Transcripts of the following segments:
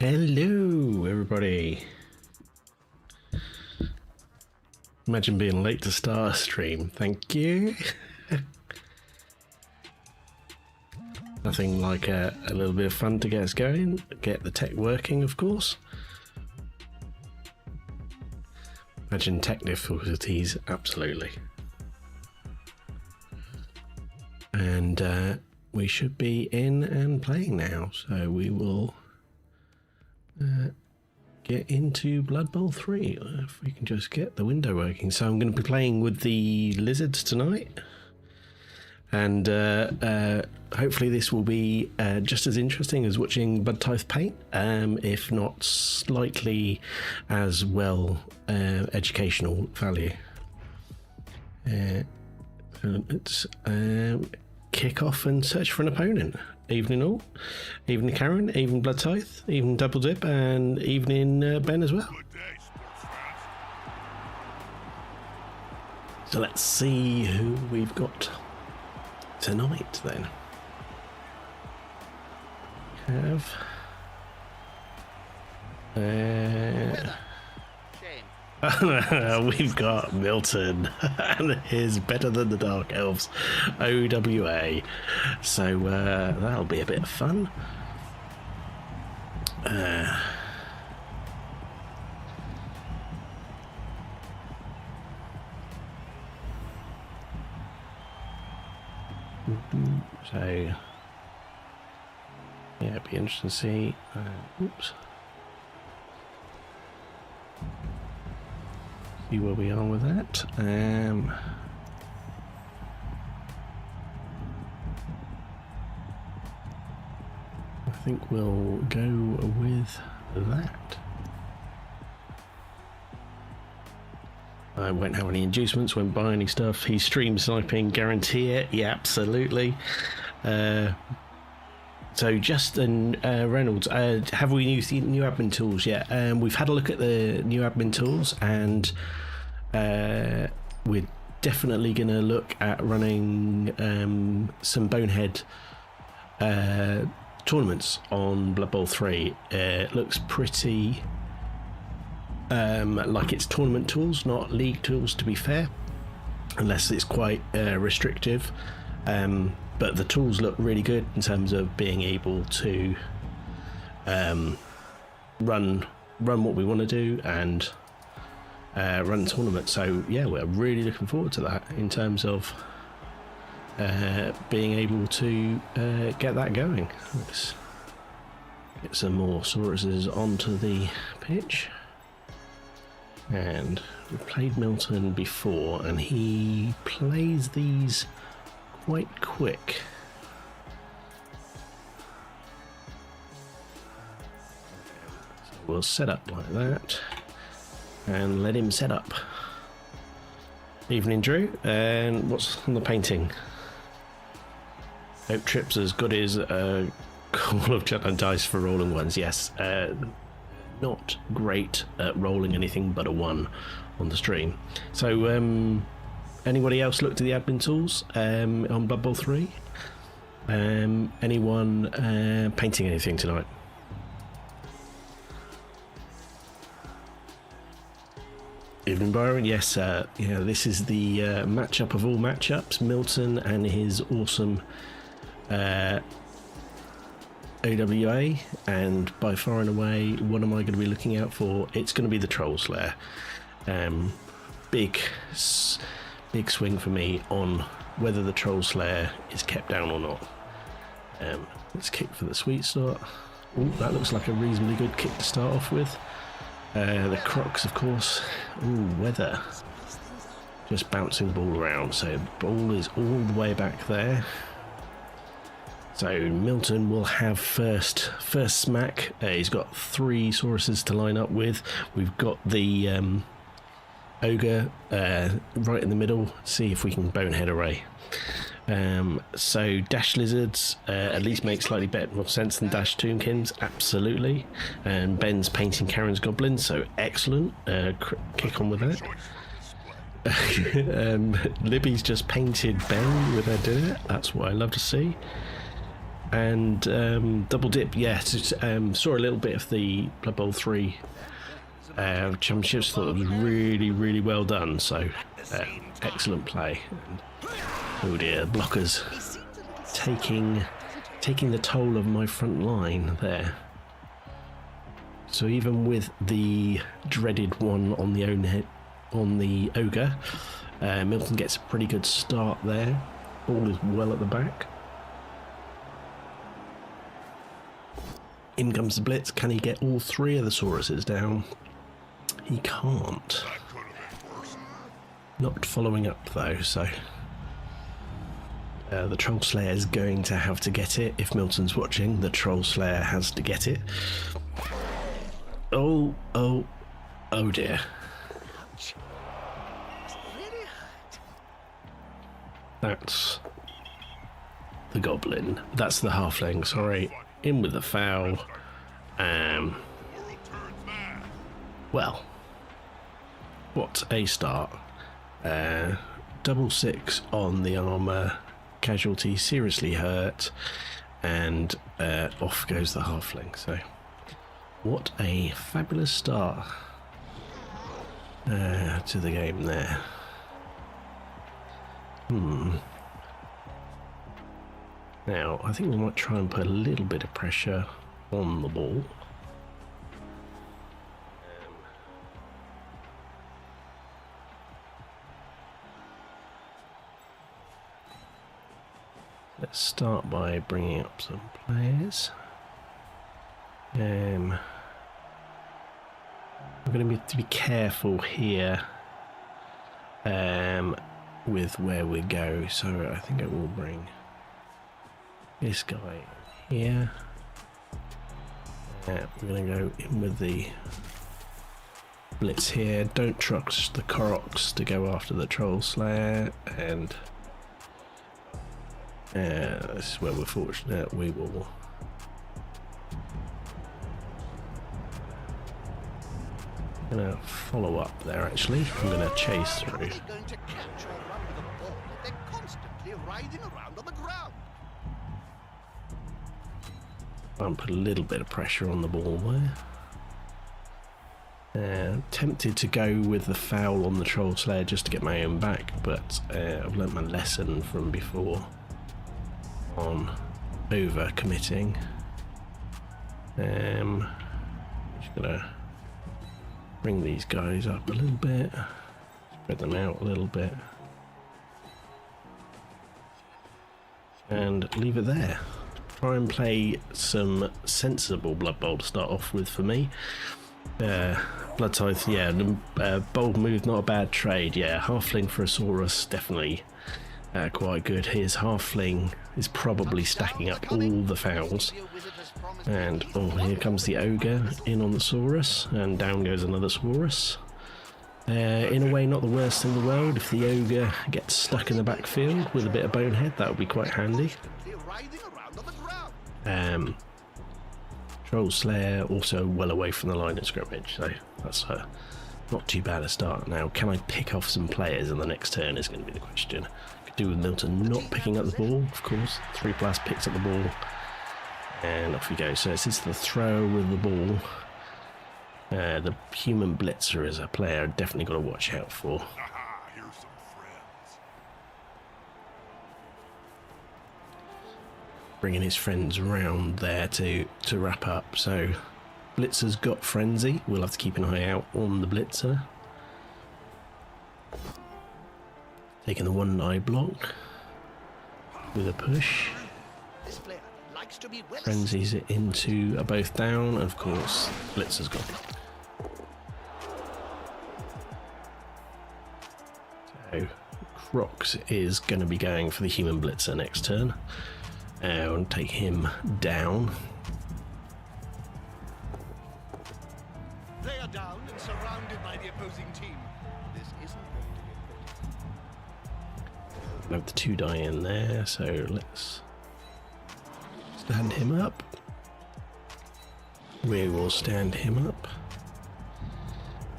Hello, everybody. Imagine being late to start a stream. Thank you. Nothing like a little bit of fun to get us going, get the tech working, of course. Imagine tech difficulties, absolutely. And we should be in and playing now, so we will get into Blood Bowl 3, if we can just get the window working. So I'm going to be playing with the lizards tonight, and hopefully this will be just as interesting as watching Bloodtithe paint, if not slightly as well educational value. Let's kick off and search for an opponent. Evening all, evening Karen, evening Bloodtithe, evening Double Dip, and evening Ben as well. So let's see who we've got tonight then. We've got Milton and his Better Than the Dark Elves OWA, so that'll be a bit of fun. So yeah, it'd be interesting to see. Oops. See where we are with that. I think we'll go with that. I won't have any inducements, won't buy any stuff. He's stream sniping, guarantee it. Yeah, absolutely. So Justin Reynolds, have we used the new admin tools yet? We've had a look at the new admin tools, and we're definitely going to look at running some Bonehead tournaments on Blood Bowl 3. It looks pretty like it's tournament tools, not league tools, to be fair, unless it's quite restrictive. But the tools look really good in terms of being able to run what we want to do and run tournaments. So yeah, we're really looking forward to that in terms of being able to get that going. Let's get some more Sauruses onto the pitch. And we played Milton before, and he plays these quite quick. So we'll set up like that and let him set up. Evening Drew, and what's on the painting? Hope Trips has got his Call of Jedi dice for rolling ones. Yes, not great at rolling anything but a 1 on the stream. So anybody else looked at the admin tools on Blood Bowl 3? Anyone painting anything tonight? Evening Byron, yes, yeah, this is the matchup of all matchups, Milton and his awesome OWA, and by far and away, what am I going to be looking out for? It's going to be the Troll Slayer. Big swing for me on whether the Troll Slayer is kept down or not. Let's kick for the sweet start. Ooh, that looks like a reasonably good kick to start off with. The Crocs, of course. Ooh, weather. Just bouncing the ball around, so the ball is all the way back there. So Milton will have first smack. He's got 3 Sauruses to line up with. We've got the Ogre right in the middle. See if we can Bonehead array. So Dash Lizards at least make slightly more sense than Dash Tombkins, absolutely. And Ben's painting Karen's Goblins, so excellent. Kick on with that. Libby's just painted Ben with her doing it. That's what I love to see. and double dip. Yes, saw a little bit of the Blood Bowl 3 championships. Thought it was really, really well done. So excellent play. And, oh dear, blockers taking the toll of my front line there. So even with the dreaded one on the ogre, Milton gets a pretty good start there. Ball is well at the back. In comes the blitz. Can he get all three of the Sauruses down? He can't. Not following up though, so the Troll Slayer is going to have to get it. If Milton's watching, the Troll Slayer has to get it. Oh dear. That's the goblin. That's the halfling, sorry. In with the foul. Well, what a start. Double 6 on the armour. Casualty seriously hurt. And off goes the halfling. So, what a fabulous start to the game there. Now, I think we might try and put a little bit of pressure on the ball. Let's start by bringing up some players. I'm going to have to be careful here with where we go, so I think I will bring this guy here. We're going to go in with the blitz here. Don't trust the Koroks to go after the Troll Slayer, and this is where we're fortunate. We will gonna follow up there. Actually, I'm gonna chase through. I'll put a little bit of pressure on the ball there. Tempted to go with the foul on the Troll Slayer just to get my own back, but I've learnt my lesson from before on over committing. Just gonna bring these guys up a little bit, spread them out a little bit, and leave it there. Try and play some sensible Blood Bowl to start off with for me. Blood Tithe, yeah, bold move, not a bad trade. Yeah, halfling for a Saurus, definitely quite good. His halfling is probably stacking up all the fouls. And oh, here comes the ogre in on the Saurus, and down goes another Saurus. In a way, not the worst in the world. If the ogre gets stuck in the backfield with a bit of bonehead, that would be quite handy. Troll Slayer also well away from the line of scrimmage, so that's not too bad a start. Now, can I pick off some players in the next turn is going to be the question. Could do with Milton not picking up the ball, of course. 3+ picks up the ball, and off we go. So this is the throw with the ball. The human blitzer is a player I've definitely got to watch out for. Bringing his friends around there to wrap up. So blitzer's got frenzy. We'll have to keep an eye out on the blitzer. Taking the one eye block with a push. Frenzies it into a both down, and of course blitzer's gone. So Crocs is going to be going for the human blitzer next turn. And take him down. They are down and surrounded by the opposing team. This isn't going to be Have the 2 die in there, so let's stand him up. We will stand him up.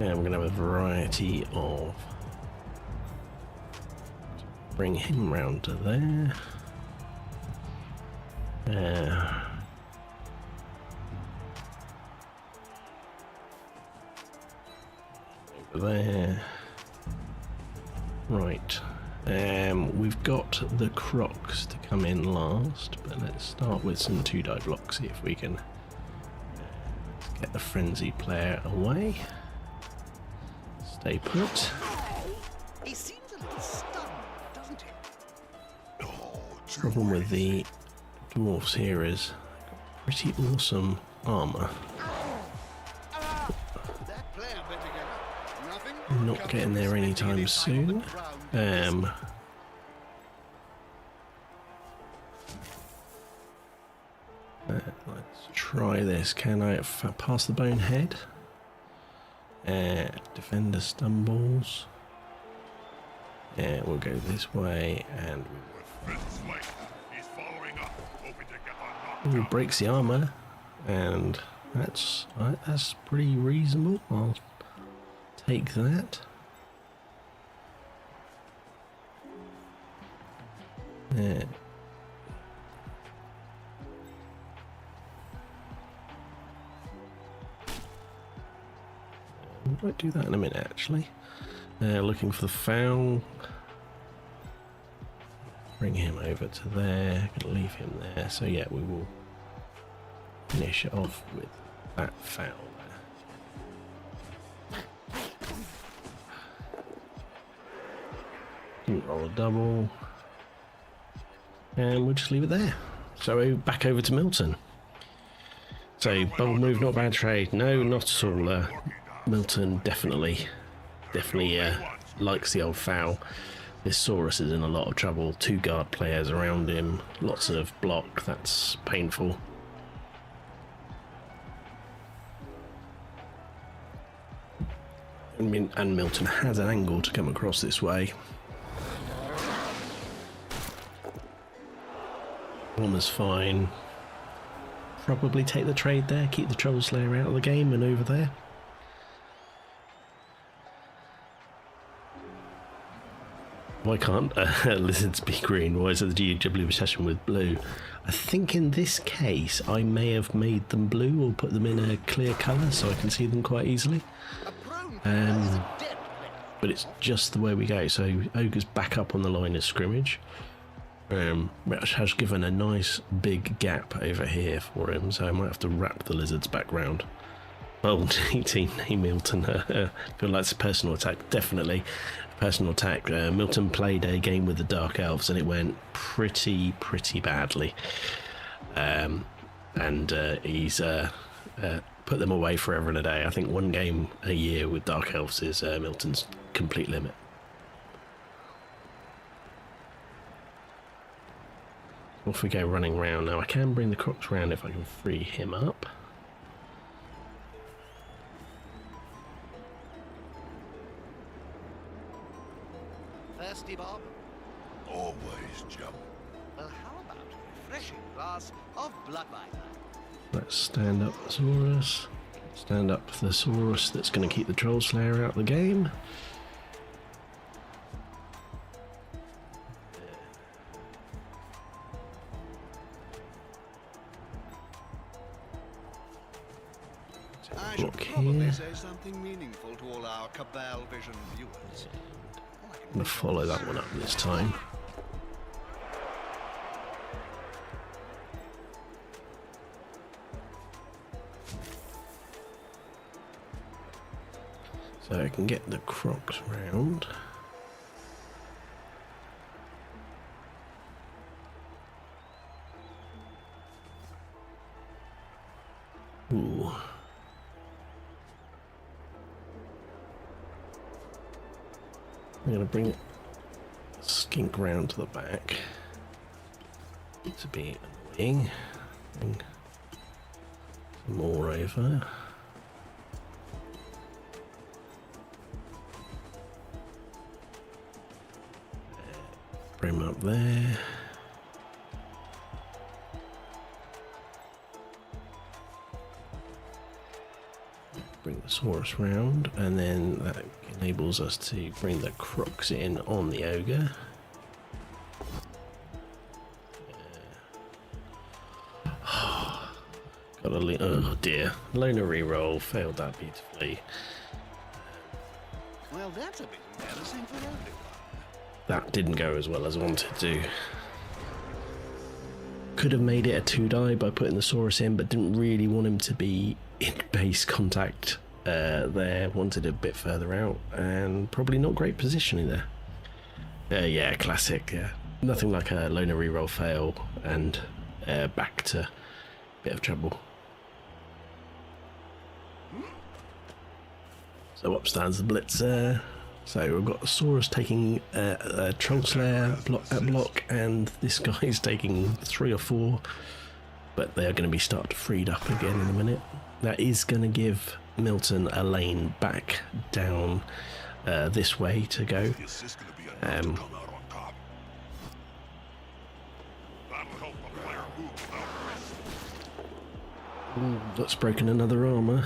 And we're going to have a variety of. Bring him round to there. Over there. Right. We've got the Crocs to come in last, but let's start with some 2-die blocks, see if we can get the frenzy player away. Stay put. He seems a little stunned, doesn't he? Problem with the dwarfs here is pretty awesome armor. That player better get up. Nothing. Not getting there anytime soon. Let's try this. Can I pass the bonehead? Defender stumbles. We'll go this way and breaks the armor, and that's pretty reasonable. I'll take that. We might do that in a minute, actually. Looking for the foul. Bring him over to there. Gonna leave him there. So yeah, we will finish it off with that foul there. Didn't roll a double. And we'll just leave it there. So back over to Milton. So bold move, not bad trade. No, not at all. Milton definitely likes the old foul. This Saurus is in a lot of trouble. 2 guard players around him, lots of block. That's painful. I mean, and Milton has an angle to come across this way. Armor's fine. Probably take the trade there, keep the Trouble Slayer out of the game and over there. Why can't lizards be green? Why is it the GW obsession with blue? I think in this case I may have made them blue or put them in a clear colour so I can see them quite easily. But it's just the way we go. So Ogre's back up on the line of scrimmage. Which has given a nice big gap over here for him, so I might have to wrap the lizards back round. Bold 18, hey Milton. Feel like it's a personal attack. Definitely personal attack. Milton played a game with the Dark Elves and it went pretty badly. And he's put them away forever and a day. I think 1 game a year with Dark Elves is Milton's complete limit. Off we go running round. Now I can bring the Crocs round if I can free him up. Thirsty, Bob? Always, Jump. Well, how about a refreshing glass of Bloodweiser? Let's stand up the Saurus. Stand up the Saurus that's going to keep the Troll Slayer out of the game. I should probably say something meaningful to all our Cabal Vision viewers. I'm going to follow that one up this time. So I can get the Crocs round. Ooh. I'm going to bring Skink round to the back to be annoying. Bring some more over. Bring him up there. Bring the Saurus round, and then that enables us to bring the Crocs in on the Ogre. oh dear. Loner reroll, failed that beautifully. Well, that's a bit embarrassing for everyone. That didn't go as well as I wanted to. Could have made it a 2-die by putting the Saurus in, but didn't really want him to be in base contact there. Wanted it a bit further out, and probably not great positioning there. Yeah, classic. Yeah, nothing like a loner reroll fail and back to a bit of trouble. So up stands the Blitzer. So we've got Saurus taking a Troll Slayer block, and this guy's taking 3 or 4, but they are going to be freed up again in a minute. That is going to give Milton a lane back down this way to go. That's broken another armour.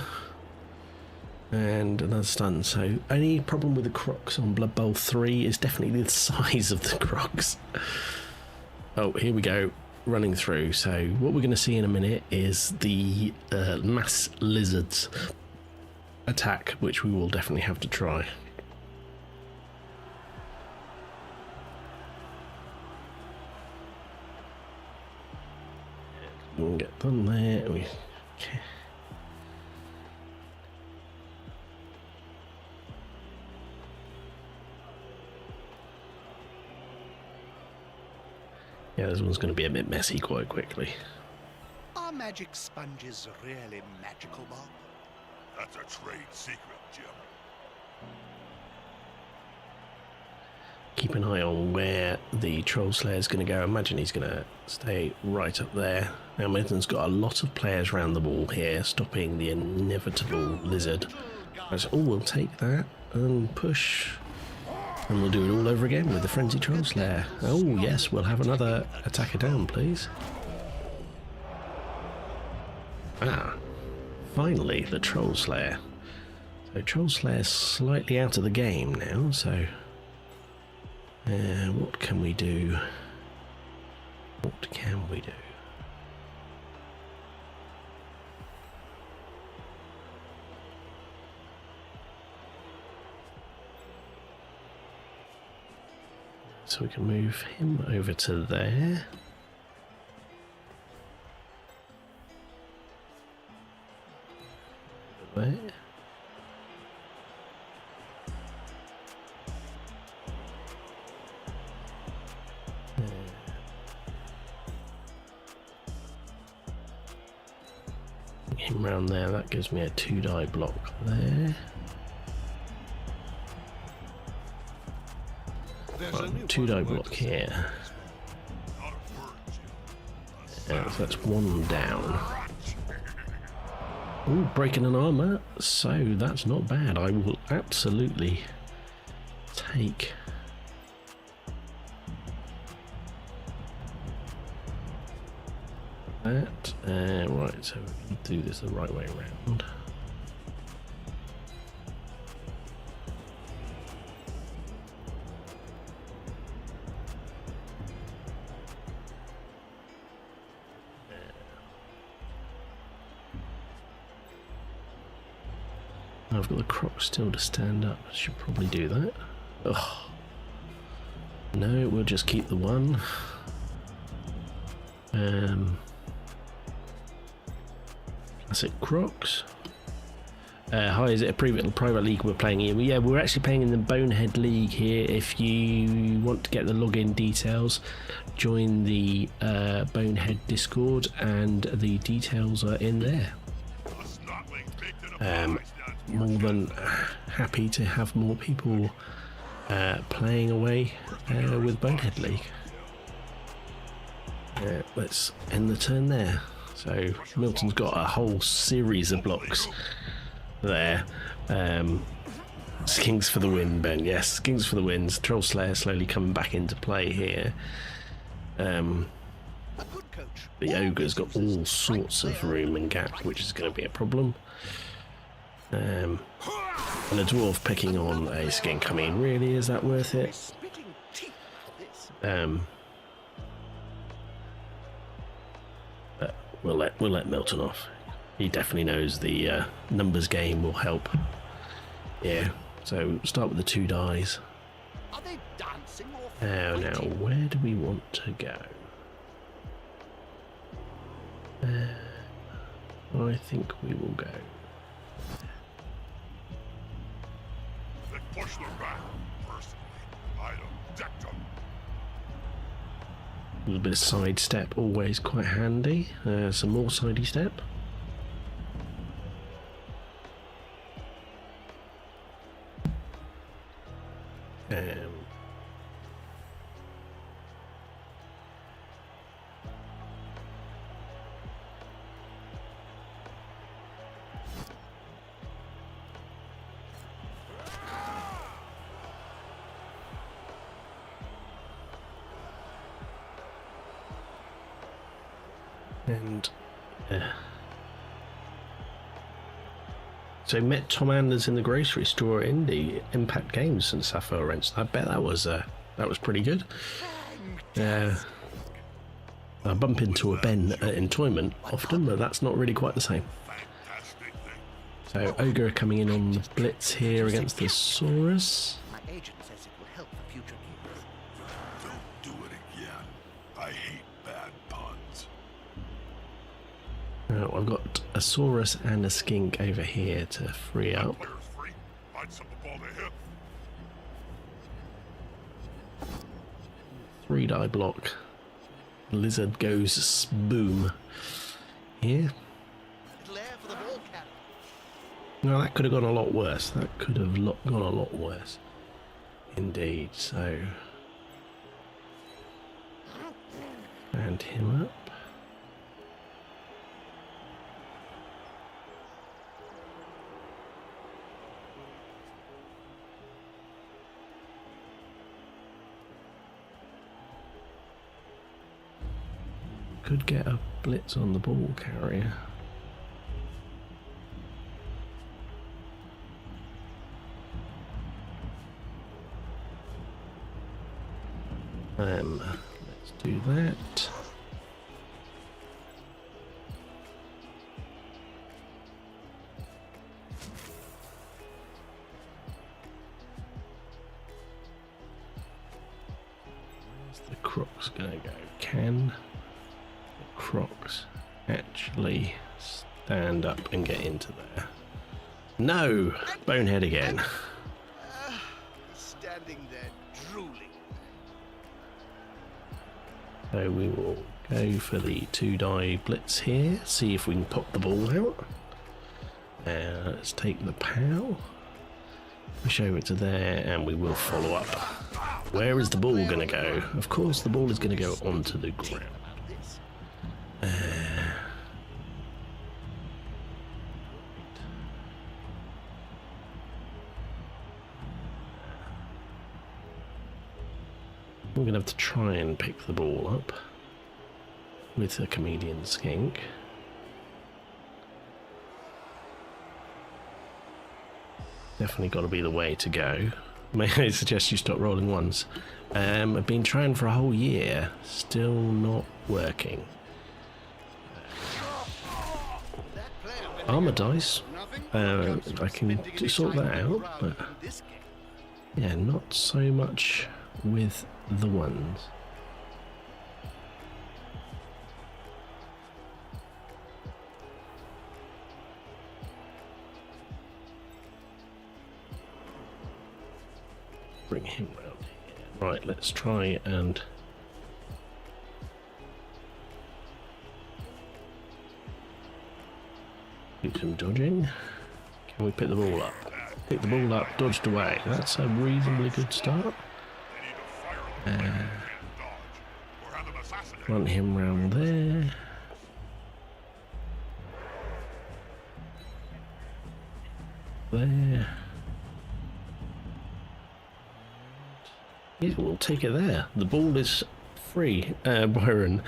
And another stun. So only problem with the Crocs on Blood Bowl 3 is definitely the size of the Crocs. Oh, here we go, running through. So what we're going to see in a minute is the mass lizards attack, which we will definitely have to try. We'll get done there. Okay. Yeah, this one's going to be a bit messy quite quickly. Are magic sponges really magical, Bob? That's a trade secret, Jim. Keep an eye on where the Troll Slayer is going to go. I imagine he's going to stay right up there. Now, Milton's got a lot of players around the wall here, stopping the inevitable lizard. So, we'll take that and push. And we'll do it all over again with the Frenzy Troll Slayer. Oh yes, we'll have another attacker down, please. Ah, finally the Troll Slayer. So Troll Slayer's slightly out of the game now, so... what can we do? What can we do? So we can move him over to there. There. Him round there, that gives me a 2-die block there. Right, 2-die block here. So that's 1 down. Ooh, breaking an armour, so that's not bad. I will absolutely take that. Right, so we can do this the right way around. I've got the Croc still to stand up. I should probably do that. Ugh. No, we'll just keep the 1. Classic Crocs. Hi, is it a private league we're playing in? Yeah, we're actually playing in the Bonehead League here. If you want to get the login details, join the Bonehead Discord, and the details are in there. More than happy to have more people playing away with Bonehead League. Let's end the turn there. So Milton's got a whole series of blocks there. Kings for the win, Ben. Yes, Kings for the wins. Troll Slayer slowly coming back into play here. The Ogre's got all sorts of room and gap, which is going to be a problem. And a Dwarf picking on a Skink. I mean, really, is that worth it? We'll let Milton off. He definitely knows the numbers game will help. Yeah, so start with the 2 dies. Are they dancing or Now, fighting? where do we want to go? I think we will go. Then push them back. Personally, I'd have decked them. A little bit of side step, always quite handy. Some more sidey step. And so met Tom Anders in the grocery store in the Impact Games and Sapphire Rents. I bet that was pretty good. I bump into a Ben at Entoyment often, but that's not really quite the same. Fantastic thing. So Ogre coming in on the blitz here against the Saurus. My agent says it will help for future needs. Don't do it again. I hate bad puns. I've got a Saurus and a Skink over here to free up. Player's free. I'd send the ball to him. 3 die block. Lizard goes boom. Here. It'll air for the ball carrier. No, that could have gone a lot worse. That could have gone a lot worse. Indeed, so. And him up. Could get a blitz on the ball carrier. Let's do that. Where's the Crocs gonna go? Can the Crocs actually stand up and get into there? No! Bonehead again. Standing there drooling. So we will go for the 2 die blitz here, see if we can pop the ball out. Let's take the POW, push over to there, and we will follow up. Where is the ball going to go? Of course the ball is going to go onto the ground. We're going to have to try and pick the ball up with a comedian skink. Definitely got to be the way to go. May I suggest you stop rolling ones? I've been trying for a whole year, still not working. Armor dice, I can sort that out, but yeah, not so much with the ones. Bring him round here. Right, let's try and do some dodging. Can we pick the ball up? Pick the ball up, dodged away. That's a reasonably good start. Want him round there. There. Yeah, we'll take it there. The ball is free, Byron.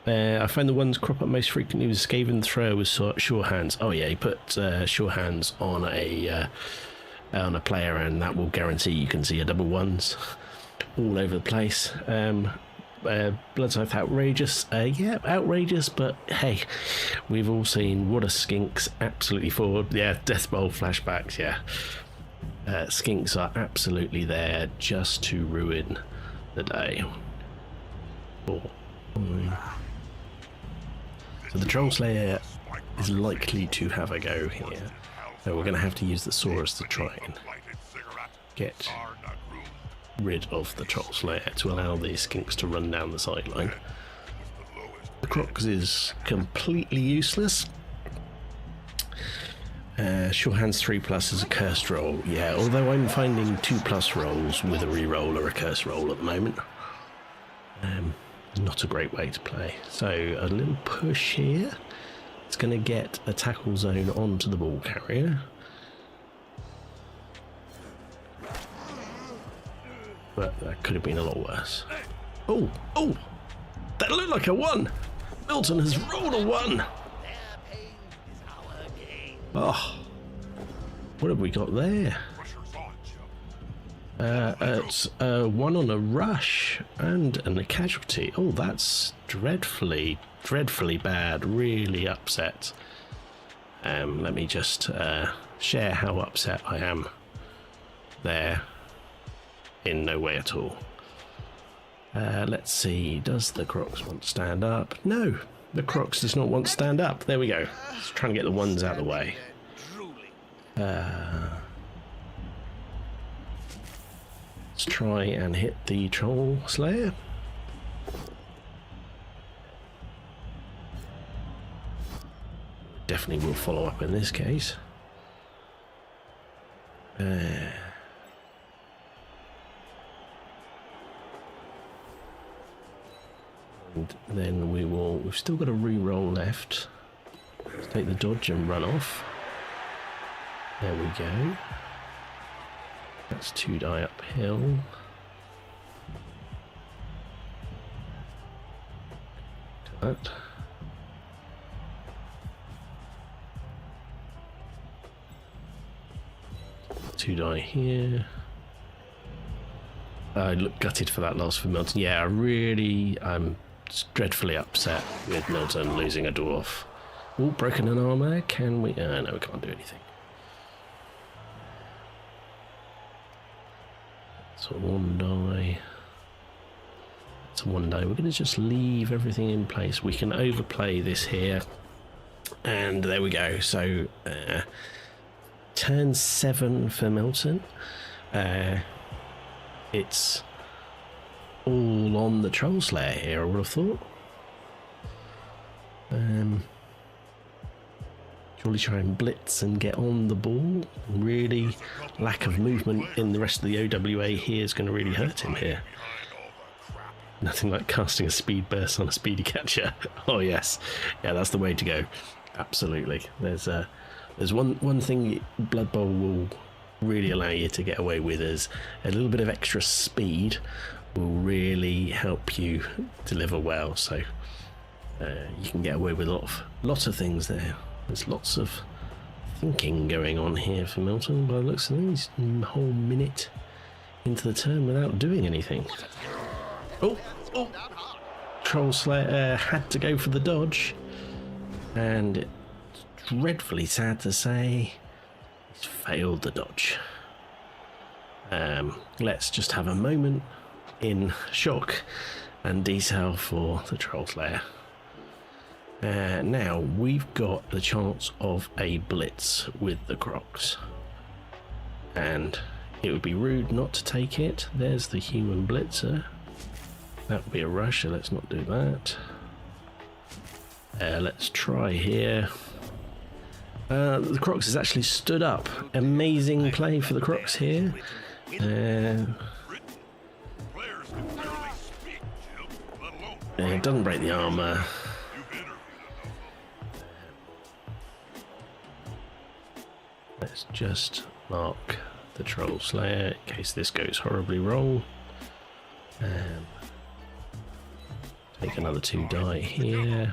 I find the ones crop up most frequently with Skaven throw with sure hands. Oh yeah, he put sure hands on a player, and that will guarantee you can see a double ones all over the place. Blood's Oath outrageous. Yeah, outrageous, but hey, we've all seen what a skinks absolutely forward. Yeah, Death Bowl flashbacks, yeah. Skinks are absolutely there just to ruin the day. So the Troll Slayer is likely to have a go here. So we're going to have to use the Saurus to try and get rid of the Troll Slayer to allow these skinks to run down the sideline. The Crocs is completely useless. Sure Hands 3+ is a cursed roll. Yeah, although I'm finding 2+ rolls with a reroll or a curse roll at the moment. Not a great way to play. So a little push here. It's going to get a tackle zone onto the ball carrier. But that could have been a lot worse. Oh, oh! That looked like a 1! Milton has rolled a 1! Oh, what have we got there? It's a 1 on a rush and a casualty. Oh, that's dreadfully bad. Really upset. Let me just share how upset I am there. In no way at all. Let's see. Does the Crocs want to stand up? No, the Crocs does not want to stand up. There we go. Just trying to get the ones out of the way. Let's try and hit the Troll Slayer. Definitely will follow up in this case. And then we've still got a re-roll left. Let's take the dodge and run off. There we go. That's 2 die uphill. That. Two die here. I look gutted for that loss for Milton. Yeah, I'm dreadfully upset with Milton losing a dwarf. Oh, broken an armor. Can we? No, we can't do anything. So 1 die. It's a 1 die. We're going to just leave everything in place. We can overplay this here. And there we go. So turn 7 for Milton. It's all on the Troll Slayer here, I would have thought. Surely try and blitz and get on the ball. Really, lack of movement in the rest of the OWA here is going to really hurt him here. Nothing like casting a speed burst on a speedy catcher. Oh yes, yeah, that's the way to go. Absolutely. There's one thing Blood Bowl will really allow you to get away with is a little bit of extra speed will really help you deliver well. So you can get away with a lot of things there. There's lots of thinking going on here for Milton. By the looks of things, he's a whole minute into the turn without doing anything. Oh! Troll Slayer had to go for the dodge, and it's dreadfully sad to say he's failed the dodge. Let's just have a moment in shock and detail for the Troll Slayer. Now we've got the chance of a blitz with the Crocs, and it would be rude not to take it. There's the human blitzer. That would be a rush, so let's not do that. Let's try here. The Crocs has actually stood up. Amazing play for the Crocs here. It doesn't break the armor. Let's just mark the Troll Slayer in case this goes horribly wrong. Take another 2 die here.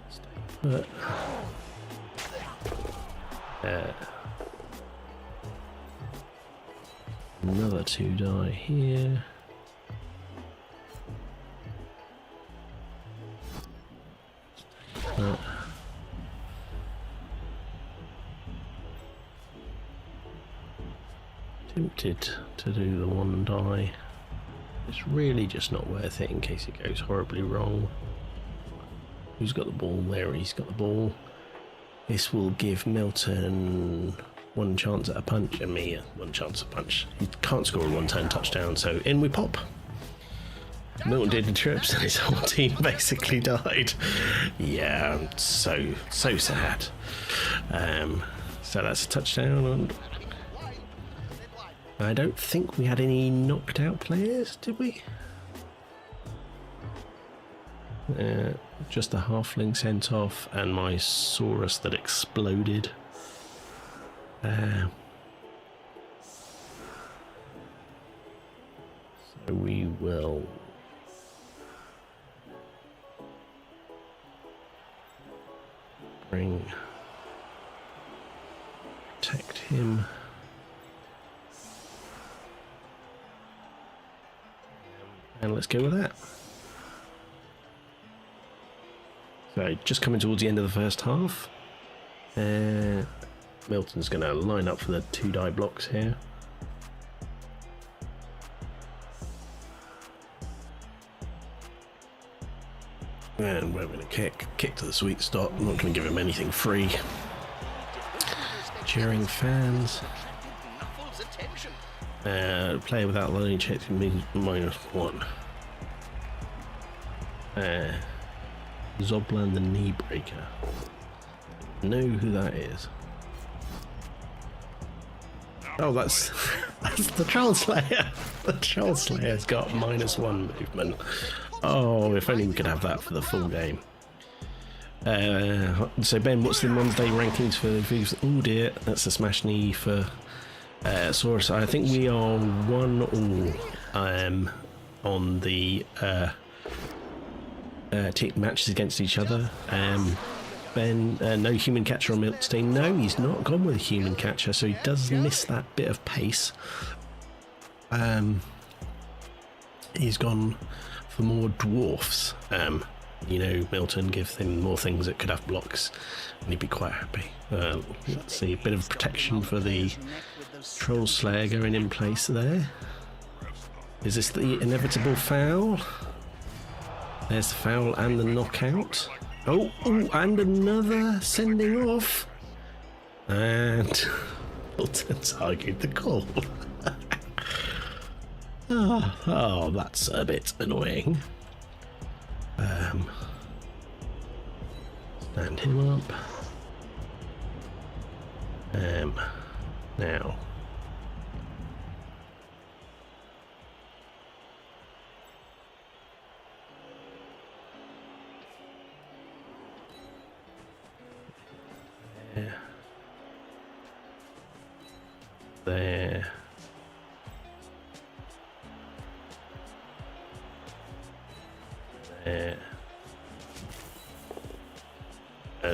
Stay put. Another 2 die here. Tempted to do the one die. It's really just not worth it in case it goes horribly wrong. Who's got the ball? There, he's got the ball. This will give Milton one chance at a punch and me one chance at a punch. He can't score a one-turn touchdown, so in we pop. Milton did the trips and his whole team basically died. Yeah, I'm so sad. So that's a touchdown. And I don't think we had any knocked out players, did we? Just the halfling sent off and my Saurus that exploded. So we will protect him. And let's go with that. So just coming towards the end of the first half. Milton's going to line up for the 2 die blocks here. And we're going to kick to the sweet spot. I'm not going to give him anything free. Cheering fans. Player without line check means -1. Zoblan the knee breaker. Know who that is? Oh, that's the Troll Slayer. The Troll Slayer's got -1 movement. Oh, if only we could have that for the full game. So Ben, what's the Wednesday rankings for Vives? Oh dear, that's a smash knee for Saurus. I think we are 1-all on the matches against each other. Ben, no human catcher on Milton. No, he's not gone with a human catcher, so he does miss that bit of pace. He's gone for more dwarfs. You know, Milton gives him more things that could have blocks, and he'd be quite happy. Let's see, a bit of protection for the Troll Slayer going in place there. Is this the inevitable foul? There's the foul and the knockout. Oh, and another sending off. And Milton's argued the call. Oh, that's a bit annoying. Stand him up. Now. There.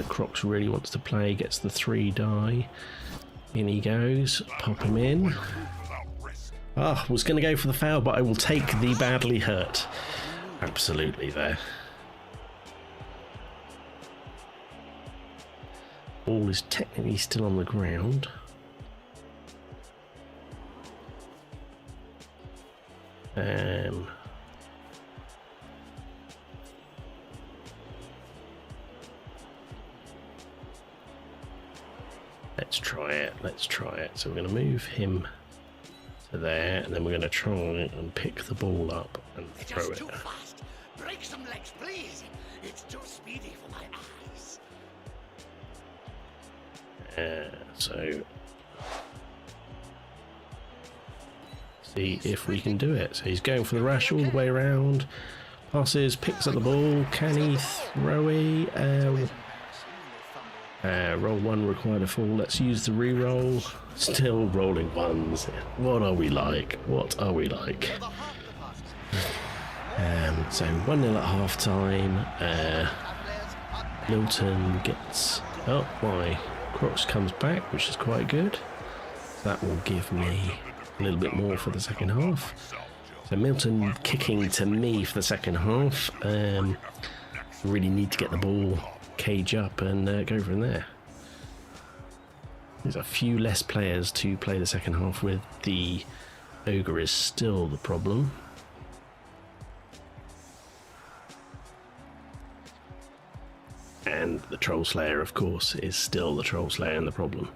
Crocs really wants to play, gets the 3 die. In he goes, pop him in. Was going to go for the foul, but I will take the badly hurt. Absolutely there. Ball is technically still on the ground. Let's try it. So we're going to move him to there, and then we're going to try and pick the ball up and throw it. Too fast. Break some legs, please. It's too speedy for my eyes. So see if we can do it. So he's going for the rush all the way around. Passes, picks up the ball. Can he throw it? Roll 1 required a fall. Let's use the re-roll. Still rolling ones. What are we like? What are we like? So 1-0 at half time. Milton gets my Crocs comes back, which is quite good. That will give me a little bit more for the second half. So Milton kicking to me for the second half. Really need to get the ball cage up and go from there. There's a few less players to play the second half with. The ogre is still the problem. And the troll slayer, of course, is still the troll slayer and the problem.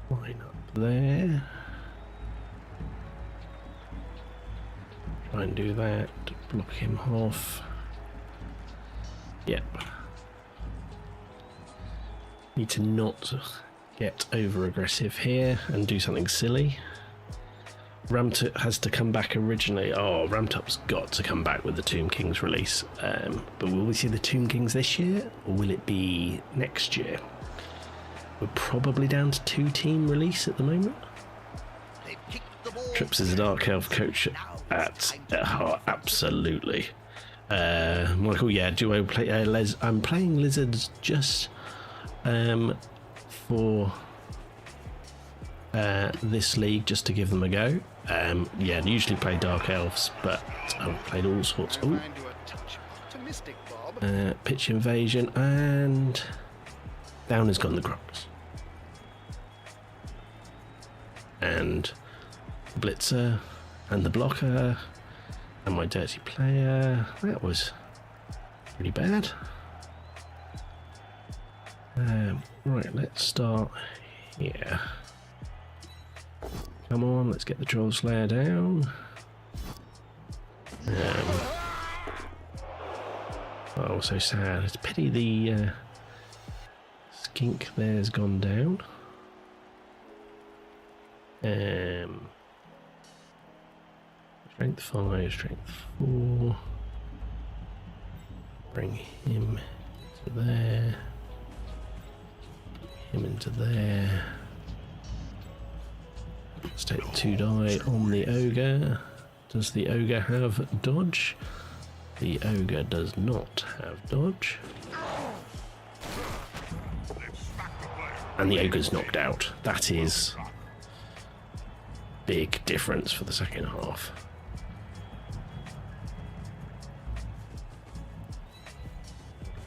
Line up there. Try and do that. Block him off. Yep. Need to not get over aggressive here and do something silly. Ramtut has to come back originally. Oh, Ramtut's got to come back with the Tomb Kings release. But will we see the Tomb Kings this year, or will it be next year? We're probably down to 2-team release at the moment. Trips is a Dark Elf coach at heart, absolutely. Michael, yeah, do I play I'm playing Lizards just for this league, just to give them a go. Yeah, usually play Dark Elves, but I've played all sorts. Ooh. Pitch Invasion, and down has gone the Crocs. And the Blitzer, and the Blocker, and my Dirty Player. That was pretty bad. Right, let's start here. Come on, let's get the Troll Slayer down. Oh, so sad. It's a pity the skink there's gone down. Strength 5, strength 4. Bring him to there. Him into there. Let's take the 2 die on the ogre. Does the ogre have dodge? The ogre does not have dodge. And the ogre's knocked out. That is big difference for the second half.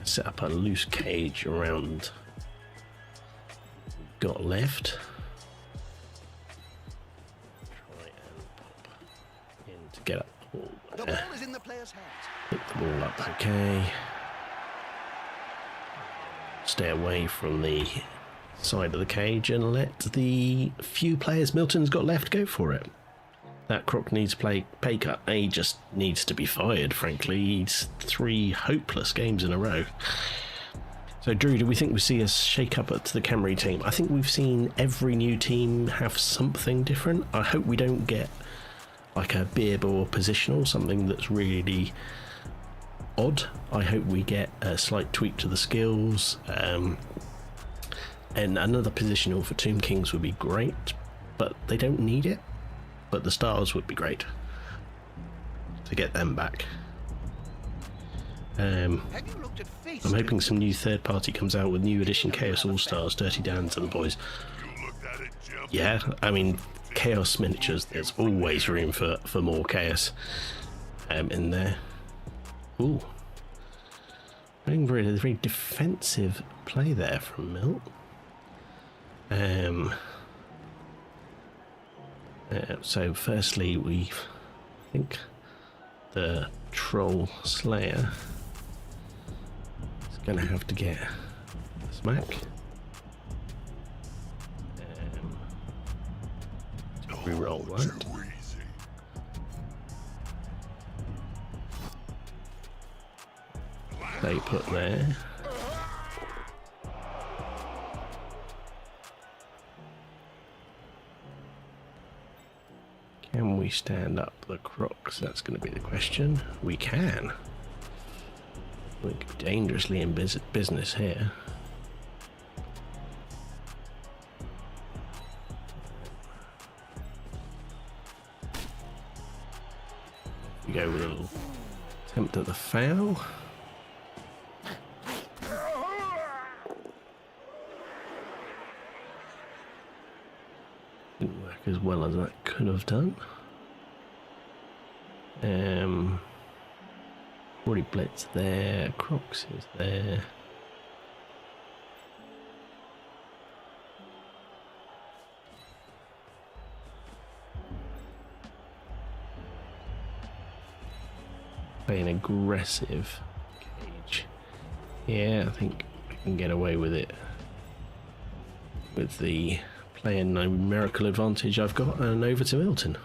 Set up a loose cage around got left. Try and pop in to get up the ball. The ball is in the player's hands. Pick the ball up, okay. Stay away from the side of the cage and let the few players Milton's got left go for it. That Croc needs to play pay cut. He just needs to be fired, frankly. He's 3 hopeless games in a row. So, Drew, do we think we see a shake-up at the Camry team? I think we've seen every new team have something different. I hope we don't get like a bib or positional, something that's really odd. I hope we get a slight tweak to the skills. And another positional for Tomb Kings would be great, but they don't need it. But the stars would be great to get them back. I'm hoping some new third party comes out with new edition Chaos All Stars, Dirty Dans and the boys. Yeah, I mean, Chaos miniatures, there's always room for more Chaos in there. Ooh. Very defensive play there from Milt. So firstly, I think the Troll Slayer is going to have to get a smack. Reroll that. They put there. Can we stand up the Crocs? That's going to be the question. We can. We're dangerously in business here. We go with a little attempt at the foul. Didn't work as well as that could have done. Already blitz there, Crocs is there. Playing aggressive cage. Yeah, I think I can get away with it with the playing numerical advantage I've got, and over to Milton.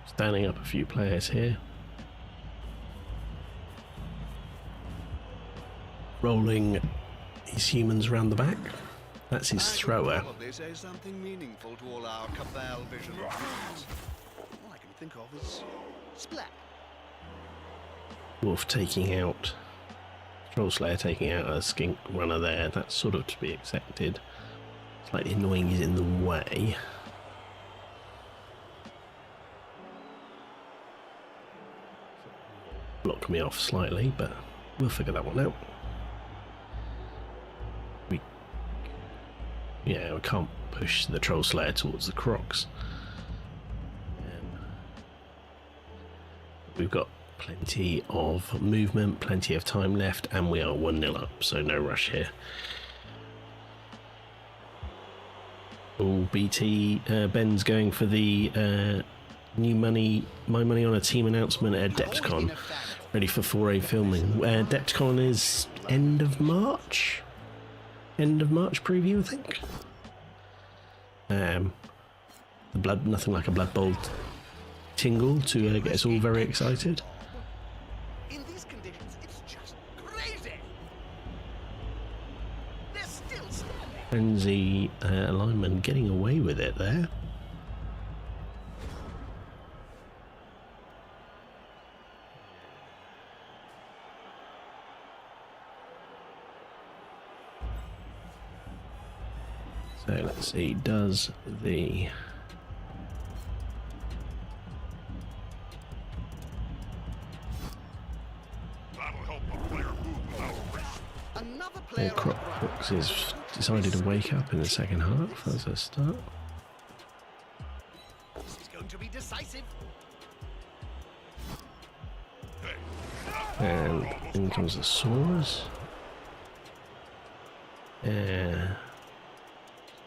Standing up a few players here. Rolling his humans around the back. That's his thrower. Probably say something meaningful to all our cabal vision. All I can think of is splat. Wolf taking out, Troll Slayer taking out a skink runner there. That's sort of to be expected. Slightly annoying, he's in the way. Block me off slightly, but we'll figure that one out. Yeah, we can't push the Troll Slayer towards the Crocs. We've got plenty of movement, plenty of time left, and we are 1-0 up, so no rush here. Oh, BT, Ben's going for the new money, my money on a team announcement at Adepticon. Ready for 4A filming. Adepticon is end of March? End of March preview, I think. Nothing like a Blood Bowl tingle to get us all very excited. In these conditions, it's just crazy. They're still standing. Frenzy alignment getting away with it there. So let's see, does the That'll help a player move without risk. Another player on the Crocs has decided to wake up in the second half as a start. This is going to be decisive. And in comes the Saurus.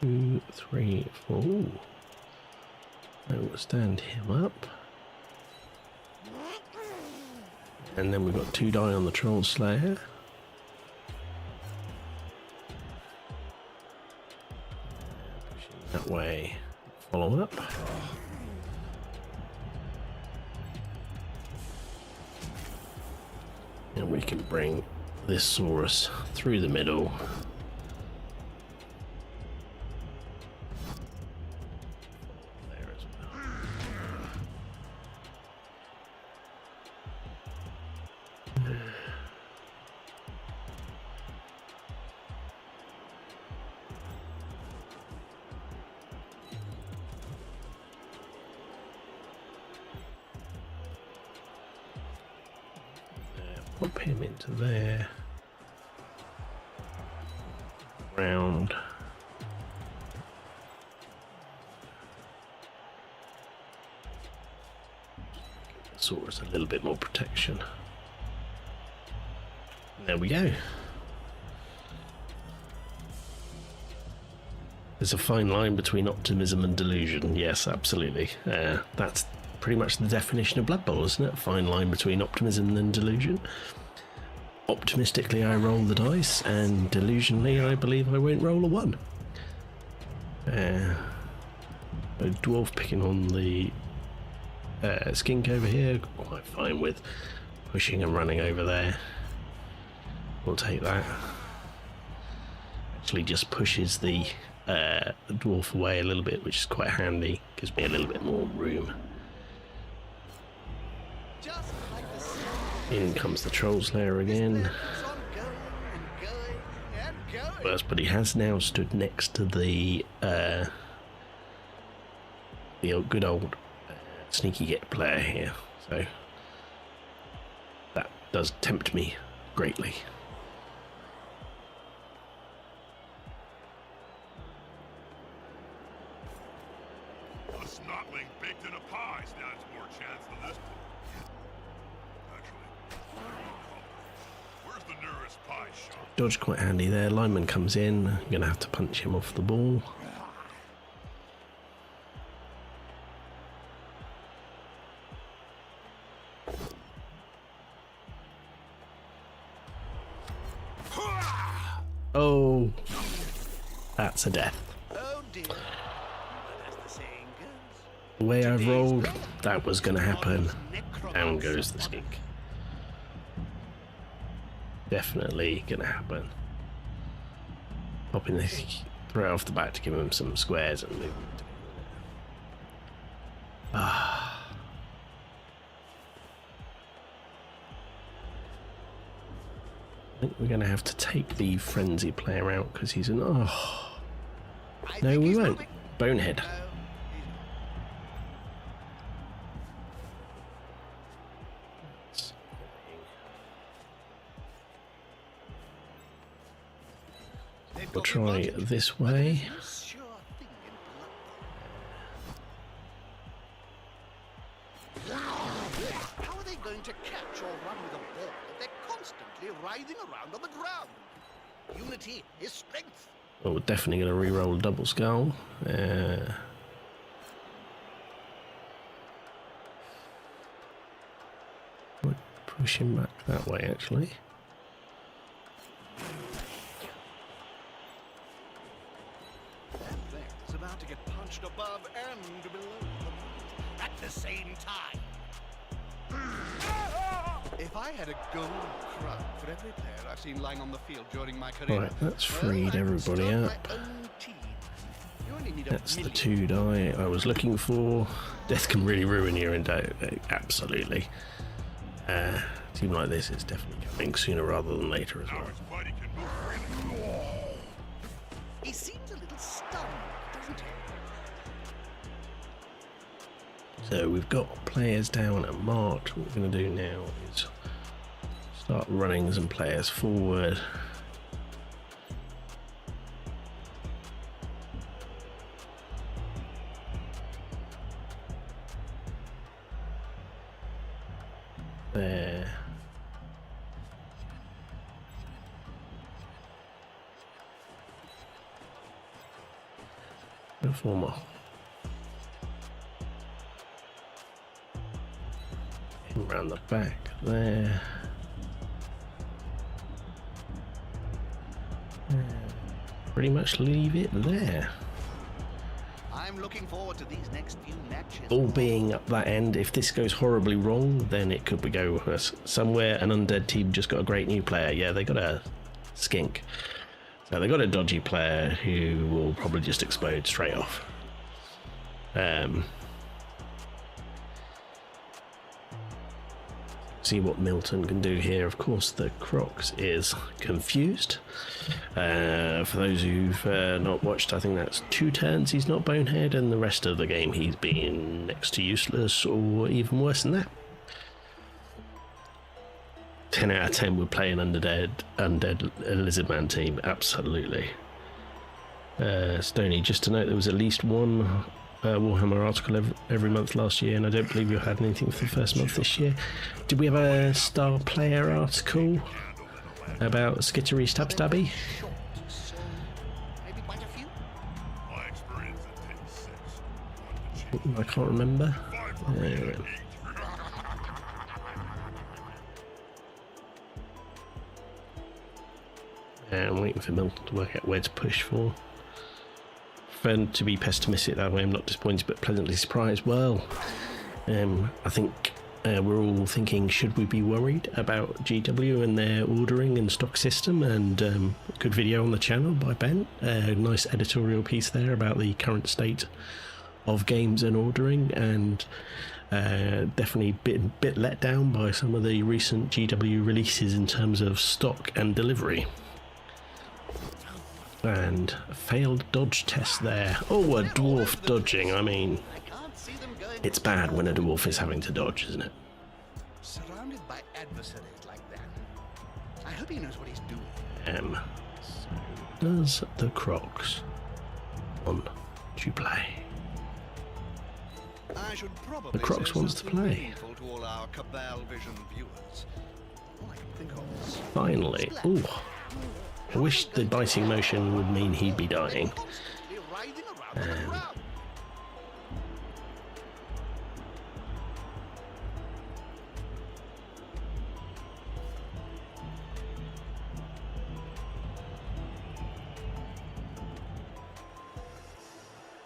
2, 3, 4. Ooh. I will stand him up. And then we've got 2 die on the Troll Slayer. Pushing that way. Follow up. And we can bring this Saurus through the middle. There as well. Pop him into there. Round. Saurus a little bit more protection. There we go. There's a fine line between optimism and delusion. Yes, absolutely. That's pretty much the definition of Blood Bowl, isn't it? A fine line between optimism and delusion. Optimistically, I roll the dice, and delusionally, I believe I won't roll a 1. A dwarf picking on the skink over here, quite fine with pushing and running over there. We'll take that. Actually just pushes the dwarf away a little bit, which is quite handy, gives me a little bit more room. Just like the sun. In comes the Troll Slayer again. Keeps on going and going and going. Worse, but he has now stood next to the good old sneaky get player here. So that does tempt me greatly. A snotling baked in a pie stands more chance than this one. Actually, where's the nearest pie shop? Dodge quite handy there. Lineman comes in. I'm going to have to punch him off the ball. Oh, that's a death. Oh dear. But as the saying goes, The way I've rolled, that was going to happen. Down goes the skink. Definitely going to happen. Popping this throw off the bat to give him some squares and movement. I think we're going to have to take the frenzy player out because he's an... Oh, I no, think we he's won't. moving. Bonehead. No, he's not. They've We'll got the try advantage, this but there's way. no sure thing in blood. How are they going to catch or run with a ball if they're constantly writhing around on the ground? Unity is strength. Well, we're definitely going to re-roll a double skull. Might push him back that way, actually. That player is about to get punched above and below the belt at the same time. If I had a gold crown for every player I've seen lying on the field during my career, Right, that's well, freed I could everybody start up. my own team. You only need a That's the million. 2 die I was looking for. Death can really ruin your endo, absolutely. A team like this is definitely coming sooner rather than later as Now well. his buddy can move freely. He seems a little stunned, doesn't he? So we've got players down at march. What we're going to do now is start running some players forward. There. No former. Around the back there. Pretty much leave it there. I'm looking forward to these next few matches. All being up that end, if this goes horribly wrong, then it could go somewhere. An undead team just got a great new player. Yeah, they got a skink. So they got a dodgy player who will probably just explode straight off. See what Milton can do here. Of course, the Crocs is confused. For those who've not watched, I think that's 2 turns he's not Bonehead, and the rest of the game he's been next to useless, or even worse than that. 10 out of 10 would play an undead Lizardman team, absolutely. Stoney, just to note, there was at least one Warhammer article every month last year, and I don't believe you had anything for the first month this year. Did we have a star player article about Skittery Stabby? Short, so maybe quite a few. My experience, it takes 6. 1 to cheat. I can't remember. 5 for me and 8. I'm waiting for Milton to work out where to push for. Fun to be pessimistic that way. I'm not disappointed but pleasantly surprised. Well, I think we're all thinking, should we be worried about GW and their ordering and stock system? And good video on the channel by Ben. Nice editorial piece there about the current state of games and ordering, and definitely bit let down by some of the recent GW releases in terms of stock and delivery. And a failed dodge test there. Oh, a dwarf dodging. I mean, I can't see them going. it's bad when a dwarf is having to dodge, isn't it? adversaries like that. I hope he knows what he's doing. So does the Crocs want to play? I should probably The Crocs say wants to something play. meaningful to all our Cabal Vision viewers. All I can think of is Finally. Ooh. I wish the biting motion would mean he'd be dying. constantly writhing around on the ground.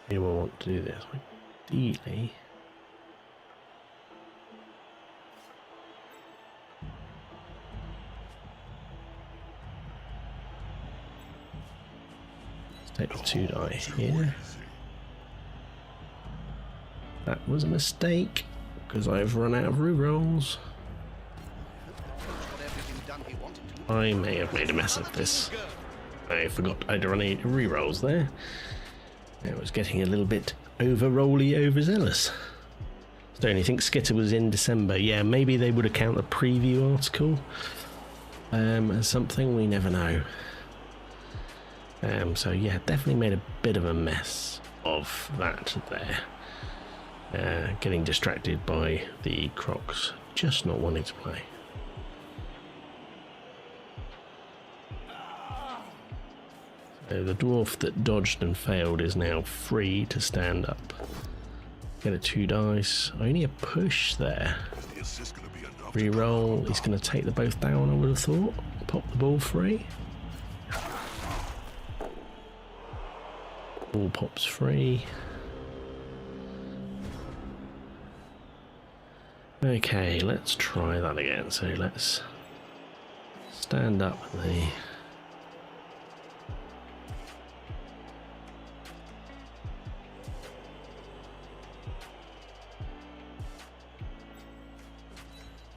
Anyone want to do this? Ideally. Let's take the 2 die here. That was a mistake because I've run out of rerolls. Got everything done he wanted to. I may have made a mess of this. I forgot I'd run 8 rerolls there. I was getting a little bit over-rolly, overzealous. Don't you think Skitter was in December? Yeah, maybe they would account a preview article as something, we never know. So yeah, definitely made a bit of a mess of that there. Getting distracted by the Crocs just not wanting to play. So the dwarf that dodged and failed is now free to stand up. Get a 2 dice. Only a push there. Is the assist gonna be enough? Reroll. He's going to take the both down, I would have thought. Pop the ball free. Ball pops free. Okay, let's try that again. So let's stand up the...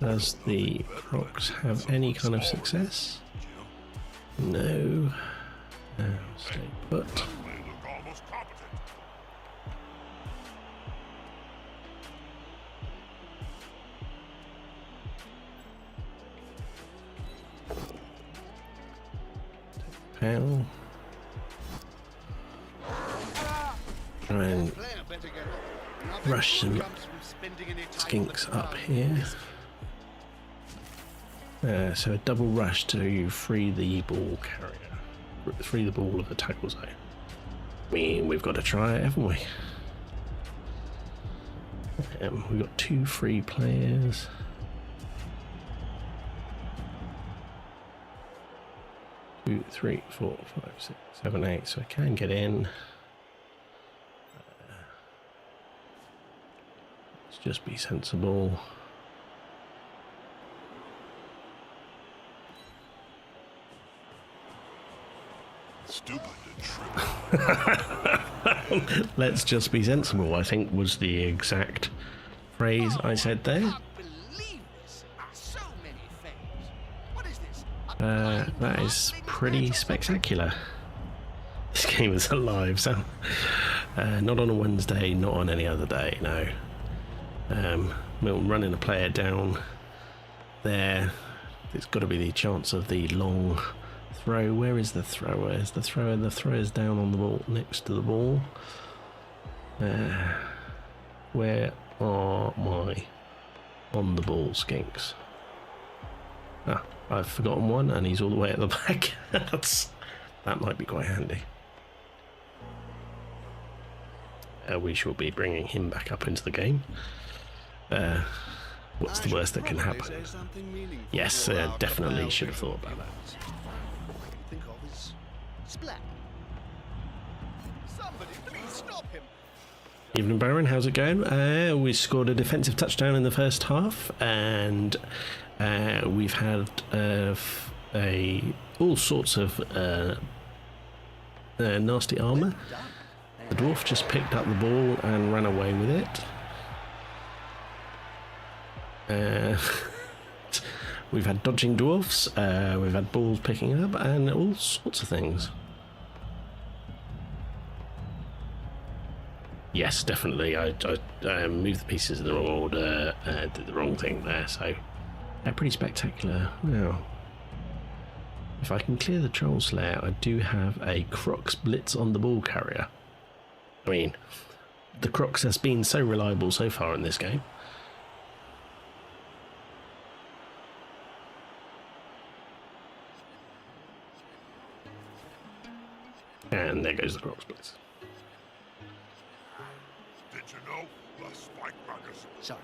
Does the Crocs have any kind of success? No. Stay put. They look almost competent. Pow. Try and Player better get up. Nothing rush some comes from spending any time on the skinks up ground. here. So a double rush to free the ball carrier. Free the ball of the tackle zone. I mean, we've got to try it, haven't we? We've got 2 free players. Two, 3, 4, 5, 6, 7, 8. So I can get in. Let's just be sensible. Stupid and tricky. Let's just be sensible, I think was the exact phrase I said there. I can't believe this. So many fails. What is this? A That is pretty spectacular. This game is alive, so not on a Wednesday, not on any other day, no. Milton running a player down there. It's got to be the chance of the long throw. Where is the thrower? Is the thrower? The thrower's down on the ball, next to the ball. Where are my on the ball skinks? Ah, I've forgotten one, and he's all the way at the back. That might be quite handy. We shall be bringing him back up into the game. What's the worst that can happen? Yes, definitely should have thought about that. All I can think of is splat. Somebody please stop him. Evening, Baron. How's it going? We scored a defensive touchdown in the first half, and we've had all sorts of nasty armour. The dwarf just picked up the ball and ran away with it. We've had dodging dwarfs, we've had balls picking up, and all sorts of things. Yes, definitely. I moved the pieces in the wrong order, did the wrong thing there, so They're pretty spectacular. Now, if I can clear the Troll Slayer, I do have a Crocs Blitz on the ball carrier. I mean, the Crocs has been so reliable so far in this game. And there goes the Crocs Blitz. Did you know the spike buggers? Sorry.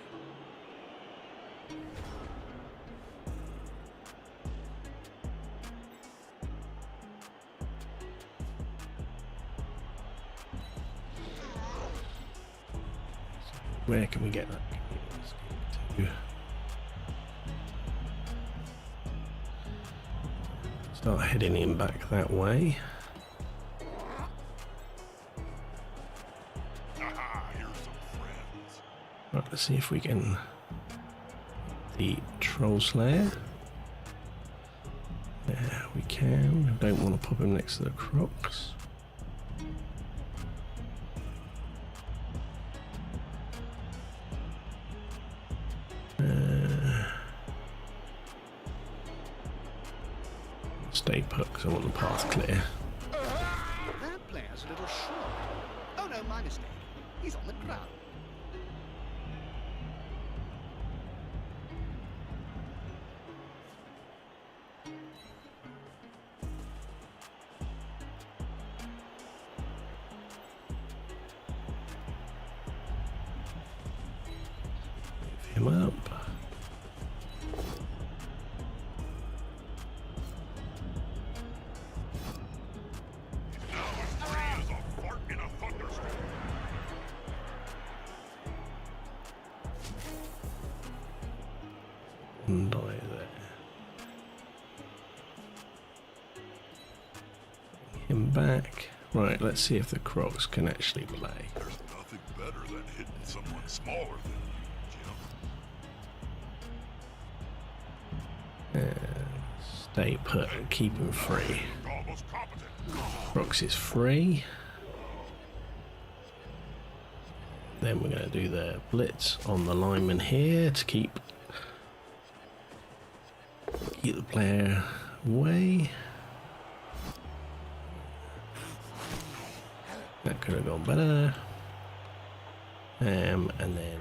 Where can we get that? To start heading in back that way. Haha, here's some friends. Right, let's see if we can the Troll Slayer. Yeah, we can. I don't want to pop him next to the Crocs. Stay put because I want the path clear. That player's a little short. Oh no, my mistake. He's on the ground. Move him up. And die there. Bring him back. Right, let's see if the Crocs can actually play. There's nothing better than hitting someone smaller than you, Jim. Stay put and keep him free. Almost competent. Crocs is free. Then we're going to do the blitz on the lineman here to keep the player away. That could have gone better. And then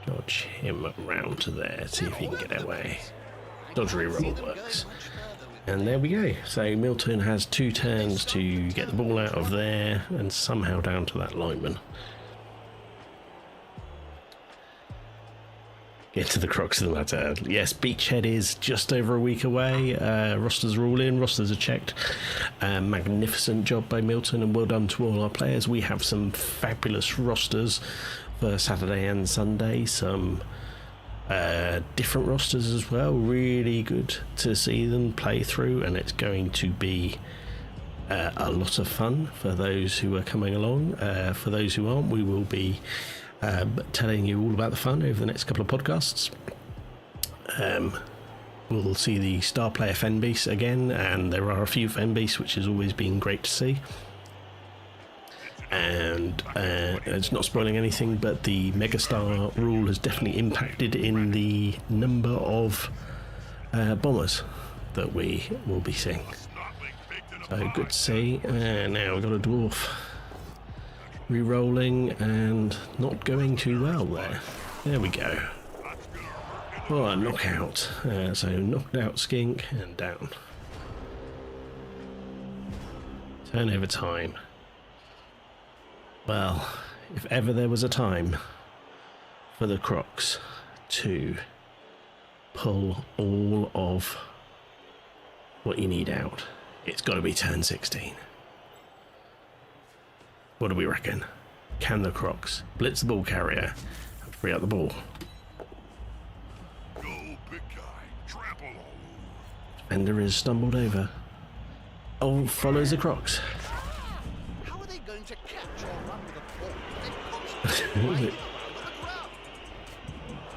dodge him around to there, see if he can get away. Dodge reroll works. And there we go. So Milton has 2 turns to get the ball out of there and somehow down to that lineman. Get to the crux of the matter. Yes, Beachhead is just over a week away. Rosters are all in. Rosters are checked. Magnificent job by Milton, and well done to all our players. We have some fabulous rosters for Saturday and Sunday. Some different rosters as well. Really good to see them play through, and it's going to be a lot of fun for those who are coming along. For those who aren't, we will be telling you all about the fun over the next couple of podcasts. We'll see the star player Fen Beasts again, and there are a few Fen Beasts, which has always been great to see. And it's not spoiling anything, but the Megastar rule has definitely impacted in the number of bombers that we will be seeing. So good to see. Now we've got a dwarf re-rolling and not going too well there. There we go. Oh, a knockout. So knocked out Skink and down. Turnover time. Well, if ever there was a time for the Crocs to pull all of what you need out, it's got to be turn 16. What do we reckon? Can the Crocs blitz the ball carrier and free up the ball? Go, big guy. Trample all over. Defender is stumbled over. Oh, follows the Crocs. How are they going to catch or run with a ball? They're constantly riding around on the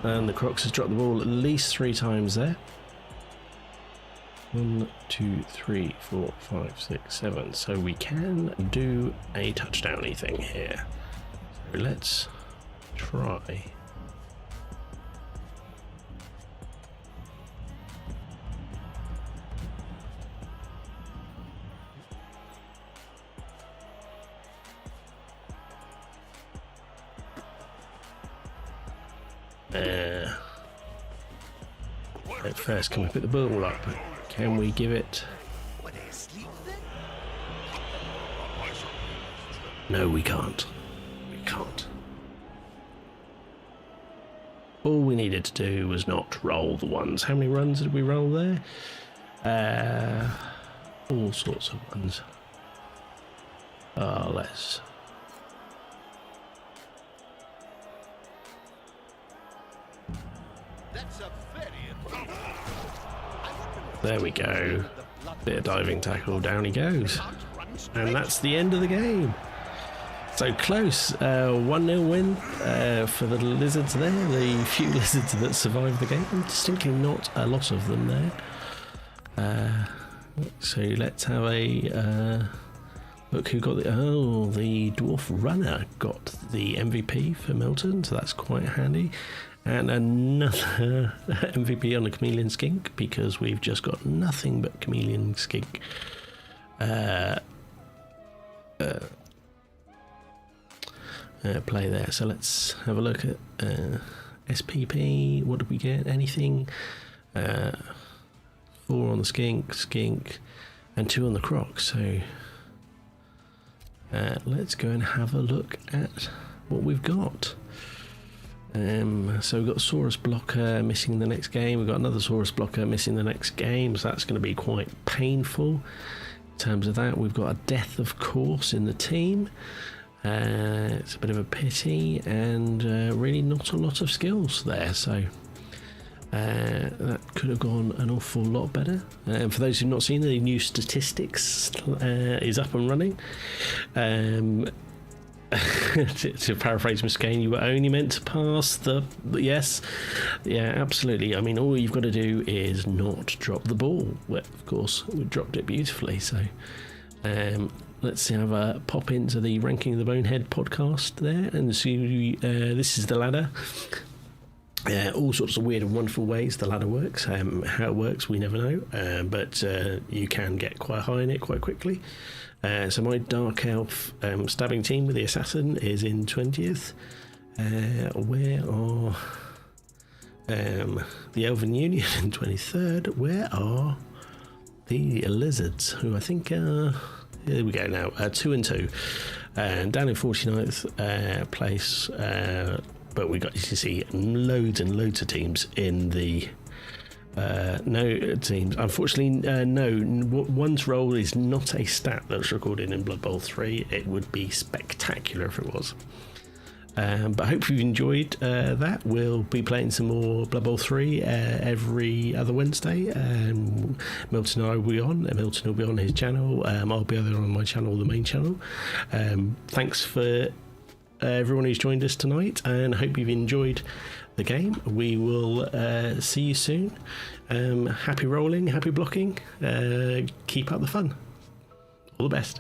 ground. And the Crocs has dropped the ball at least 3 times there. 1, 2, 3, 4, 5, 6, 7. So we can do a touchdowny thing here. So let's try At first, can we put the ball up? Can we give it? Were they asleep then? No, we can't. We can't. All we needed to do was not roll the ones. How many runs did we roll there? All sorts of ones. Let's... That's a very... There we go. Bit of diving tackle, down he goes. And that's the end of the game. So close. 1-0 win for the lizards there. The few lizards that survived the game. Distinctly not a lot of them there. So let's have a look who got the... Oh, the Dwarf Runner got the MVP for Milton, so that's quite handy. And another MVP on the Chameleon Skink, because we've just got nothing but Chameleon Skink play there. So let's have a look at SPP. What did we get? Anything? 4 on the skink, and 2 on the croc. So let's go and have a look at what we've got. So we've got Saurus Blocker missing the next game. We've got another Saurus Blocker missing the next game, so that's going to be quite painful. In terms of that, we've got a death, of course, in the team. It's a bit of a pity, and really not a lot of skills there, so that could have gone an awful lot better. For those who've not seen, the new statistics is up and running. To paraphrase Miss Kane, you were only meant to pass the... Yes, yeah, absolutely. I mean, all you've got to do is not drop the ball. Well, of course, we dropped it beautifully, so... let's have a pop into the Ranking of the Bonehead podcast there and see. This is the ladder. All sorts of weird and wonderful ways the ladder works. How it works, we never know, but you can get quite high in it quite quickly. So my Dark Elf stabbing team with the Assassin is in 20th. Where are the Elven Union in 23rd? Where are the Lizards, who I think are... Here we go now, 2 and 2. And down in 49th place, but we got, you can see, loads and loads of teams in the... no teams. Unfortunately, no. One's role is not a stat that's recorded in Blood Bowl 3. It would be spectacular if it was. But I hope you've enjoyed that. We'll be playing some more Blood Bowl 3 every other Wednesday. Milton and I will be on. Milton will be on his channel. I'll be either on my channel or the main channel. Thanks for everyone who's joined us tonight, and I hope you've enjoyed the game. We will see you soon. Happy rolling, happy blocking. Keep up the fun. All the best.